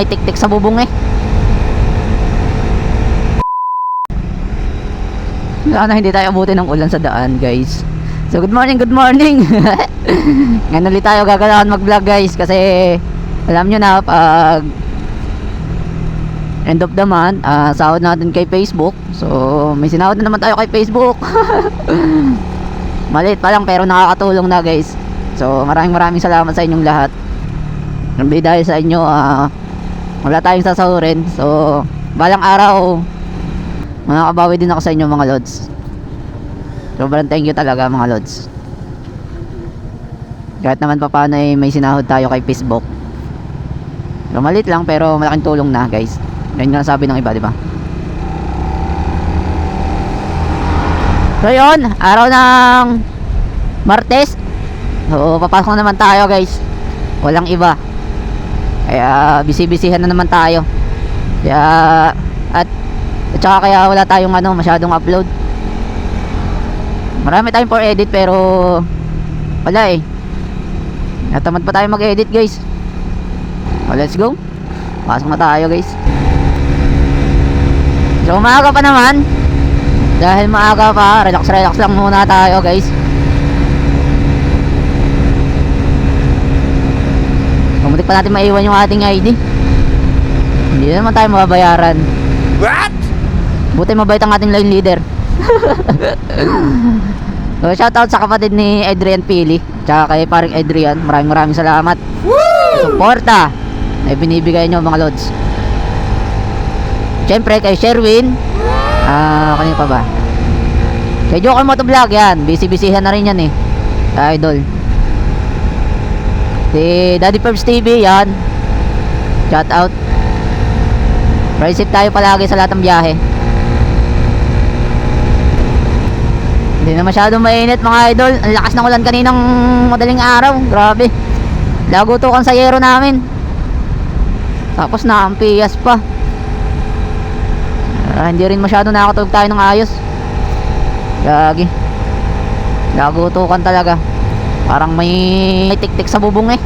may tik-tik sa bubong eh. Sana hindi tayo abutin ng ulan sa daan, guys. So good morning, good morning. Ngayon ulit tayo gagalawan mag-vlog, guys, kasi alam nyo na pag end of the month, sahod natin kay Facebook. So may sinahod na naman tayo kay Facebook. Maliit pa lang pero nakakatulong na, guys. So maraming salamat sa inyong lahat. Dahil sa inyo wala tayong sasahurin. So balang araw makakabawi din ako sa inyo, mga lods. Sobrang thank you talaga, mga lods. Kahit naman pa paano may sinahod tayo kay Facebook. So maliit lang pero malaking tulong na, guys. Yan nga sabi ng iba, di ba? So yun, araw ng Martes. So papasok na naman tayo, guys. Walang iba. Kaya busy-busyhan na naman tayo. Kaya at saka kaya wala tayong masyadong upload. Marami tayong for edit pero wala eh. Natamad pa tayo mag-edit, guys. So let's go. Pasok na tayo, guys. So maaga pa naman. Dahil maaga pa, relax lang muna tayo, guys. Pumutik pa natin maiwan yung ating ID. Hindi naman tayo mababayaran. What? Buti mabait ang ating line leader. So shoutout sa kapatid ni Adrian Pili, tsaka kay paring Adrian. Maraming salamat. Suporta na binibigay nyo, mga lods. Siyempre kay Sherwin, kanina pa ba? Kay Joker Motovlog, yan. Busy-busyhan na rin yan eh. Idol. Si Daddy Perbs TV, yan. Shout out. Ride safe tayo palagi sa lahat ng biyahe. Hindi na masyadong mainit, mga idol. Ang lakas ng ulan kaninang madaling araw. Grabe. Lagutukan sa yero namin. Tapos nakampiyas pa. Hindi rin masyado nakatulog tayo ng ayos. Gagi. Lagutukan talaga. Parang may tik-tik sa bubong eh.